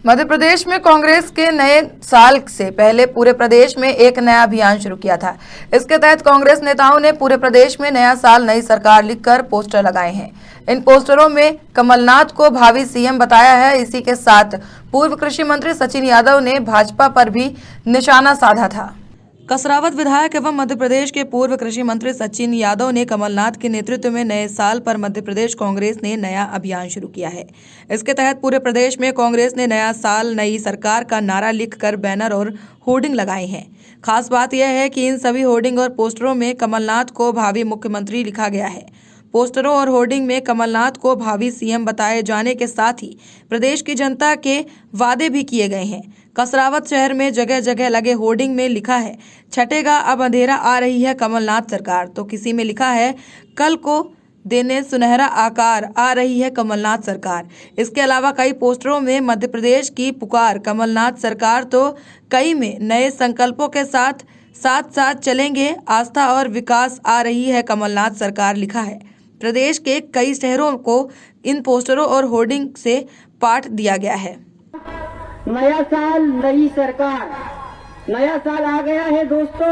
मध्य प्रदेश में कांग्रेस के नए साल से पहले पूरे प्रदेश में एक नया अभियान शुरू किया था। इसके तहत कांग्रेस नेताओं ने पूरे प्रदेश में नया साल नई सरकार लिखकर पोस्टर लगाए हैं। इन पोस्टरों में कमलनाथ को भावी सीएम बताया है। इसी के साथ पूर्व कृषि मंत्री सचिन यादव ने भाजपा पर भी निशाना साधा था। कसरावत विधायक एवं मध्य प्रदेश के पूर्व कृषि मंत्री सचिन यादव ने कमलनाथ के नेतृत्व में नए साल पर मध्य प्रदेश कांग्रेस ने नया अभियान शुरू किया है। इसके तहत पूरे प्रदेश में कांग्रेस ने नया साल नई सरकार का नारा लिखकर बैनर और होर्डिंग लगाए हैं। खास बात यह है कि इन सभी होर्डिंग और पोस्टरों में कमलनाथ को भावी मुख्यमंत्री लिखा गया है। पोस्टरों और होर्डिंग में कमलनाथ को भावी सीएम बताए जाने के साथ ही प्रदेश की जनता के वादे भी किए गए हैं। कसरावत शहर में जगह जगह लगे होर्डिंग में लिखा है, छठेगा अब अंधेरा आ रही है कमलनाथ सरकार। तो किसी में लिखा है, कल को देने सुनहरा आकार आ रही है कमलनाथ सरकार। इसके अलावा कई पोस्टरों में मध्य प्रदेश की पुकार कमलनाथ सरकार, तो कई में नए संकल्पों के साथ साथ साथ चलेंगे, आस्था और विकास आ रही है कमलनाथ सरकार लिखा है। प्रदेश के कई शहरों को इन पोस्टरों और होर्डिंग से पाठ दिया गया है। नया साल नई सरकार, नया साल आ गया है दोस्तों,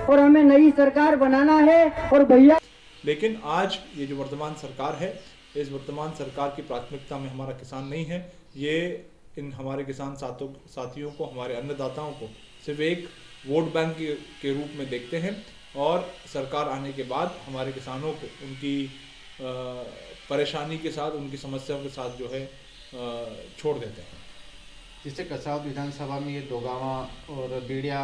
और हमें नई सरकार बनाना है। और भैया, लेकिन आज ये जो वर्तमान सरकार है, इस वर्तमान सरकार की प्राथमिकता में हमारा किसान नहीं है। ये इन हमारे किसान साथियों को, हमारे अन्नदाताओं को सिर्फ एक वोट बैंक के रूप में देखते हैं, और सरकार आने के बाद हमारे किसानों को उनकी परेशानी के साथ, उनकी समस्याओं के साथ जो है छोड़ देते हैं। जिससे कसरावत विधानसभा में ये दोगावा और बीड़िया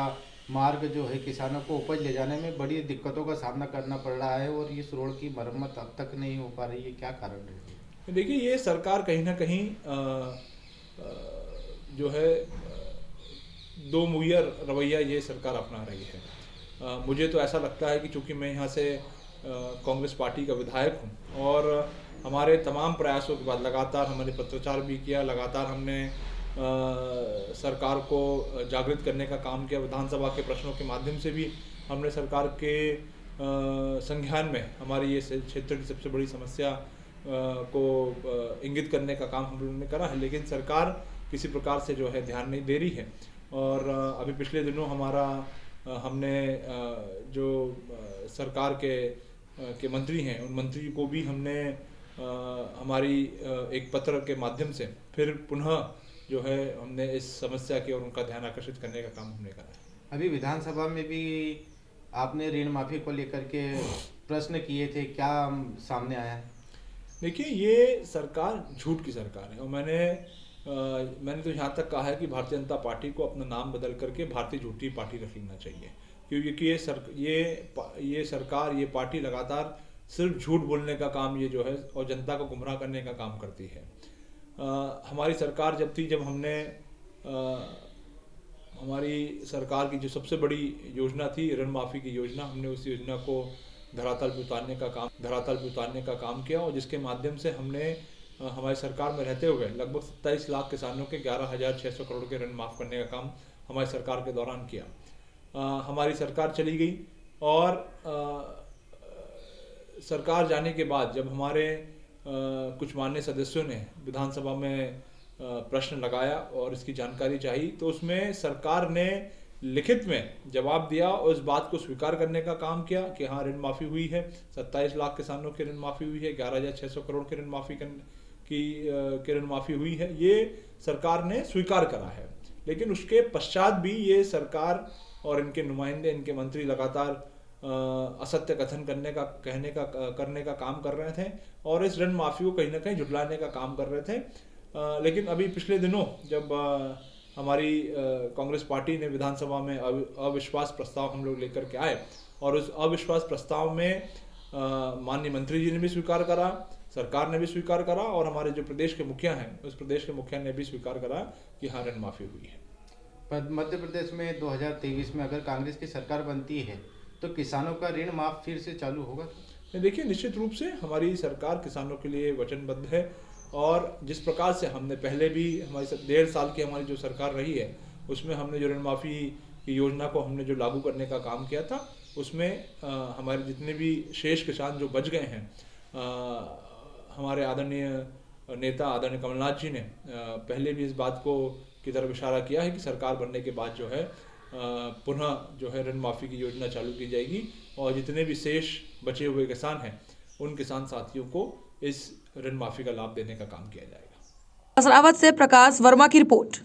मार्ग जो है किसानों को उपज ले जाने में बड़ी दिक्कतों का सामना करना पड़ रहा है, और इस रोड की मरम्मत अब तक नहीं हो पा रही है। क्या कारण है? देखिए, ये सरकार कहीं ना कहीं जो है दो मुहैया रवैया ये सरकार अपना रही है। मुझे तो ऐसा लगता है कि चूँकि मैं यहाँ से कांग्रेस पार्टी का विधायक हूँ, और हमारे तमाम प्रयासों के बाद लगातार हमने पत्राचार भी किया, लगातार हमने सरकार को जागृत करने का काम किया। विधानसभा के प्रश्नों के माध्यम से भी हमने सरकार के संज्ञान में हमारी ये क्षेत्र की सबसे बड़ी समस्या को इंगित करने का काम हम लोगों ने करा है। लेकिन सरकार किसी प्रकार से जो है ध्यान नहीं दे रही है। और अभी पिछले दिनों हमने जो सरकार के मंत्री हैं, उन मंत्री को भी हमने हमारी एक पत्र के माध्यम से फिर पुनः जो है हमने इस समस्या की और उनका ध्यान आकर्षित करने का काम हमने करा है। अभी विधानसभा में भी आपने ऋण माफी को लेकर के प्रश्न किए थे, क्या सामने आया है? देखिए, ये सरकार झूठ की सरकार है, और मैंने तो यहाँ तक कहा है कि भारतीय जनता पार्टी को अपना नाम बदल करके भारतीय झूठी पार्टी रख लेना चाहिए, क्योंकि ये सरकार, ये पार्टी लगातार सिर्फ झूठ बोलने का काम ये जो है, और जनता को गुमराह करने का काम करती है। हमारी सरकार जब थी, जब हमने हमारी सरकार की जो सबसे बड़ी योजना थी ऋण माफ़ी की योजना, हमने उस योजना को धरातल पे उतारने का काम किया, और जिसके माध्यम से हमने हमारी सरकार में रहते हुए लगभग 27 लाख किसानों के 11,600 करोड़ के ऋण माफ़ करने का काम हमारी सरकार के दौरान किया। हमारी सरकार चली गई, और सरकार जाने के बाद जब हमारे कुछ माननीय सदस्यों ने विधानसभा में प्रश्न लगाया और इसकी जानकारी चाहिए, तो उसमें सरकार ने लिखित में जवाब दिया और इस बात को स्वीकार करने का काम किया कि हाँ, ऋण माफ़ी हुई है, 27 लाख किसानों की ऋण माफ़ी हुई है, 11,600 करोड़ की ऋण माफ़ी हुई है, ये सरकार ने स्वीकार करा है। लेकिन उसके पश्चात भी ये सरकार और इनके नुमाइंदे, इनके मंत्री लगातार असत्य कथन करने का काम कर रहे थे, और इस ऋण माफ़ी को कहीं ना कहीं झुठलाने का काम कर रहे थे। लेकिन अभी पिछले दिनों जब हमारी कांग्रेस पार्टी ने विधानसभा में अविश्वास प्रस्ताव हम लोग लेकर के आए, और उस अविश्वास प्रस्ताव में माननीय मंत्री जी ने भी स्वीकार करा, सरकार ने भी स्वीकार करा, और हमारे जो प्रदेश के मुखिया हैं, उस प्रदेश के मुखिया ने भी स्वीकार करा कि हाँ, ऋण माफ़ी हुई है। पर मध्य प्रदेश में 2023 में अगर कांग्रेस की सरकार बनती है तो किसानों का ऋण माफ फिर से चालू होगा? देखिए, निश्चित रूप से हमारी सरकार किसानों के लिए वचनबद्ध है, और जिस प्रकार से हमने पहले भी हमारी 1.5 साल की हमारी जो सरकार रही है, उसमें हमने जो ऋण माफ़ी की योजना को हमने जो लागू करने का काम किया था, उसमें हमारे जितने भी शेष किसान जो बच गए हैं, हमारे आदरणीय नेता आदरणीय कमलनाथ जी ने पहले भी इस बात को की तरफ इशारा किया है कि सरकार बनने के बाद जो है पुनः जो है ऋण माफ़ी की योजना चालू की जाएगी और जितने भी शेष बचे हुए किसान हैं उन किसान साथियों को इस ऋण माफ़ी का लाभ देने का काम किया जाएगा। असरावत से प्रकाश वर्मा की रिपोर्ट।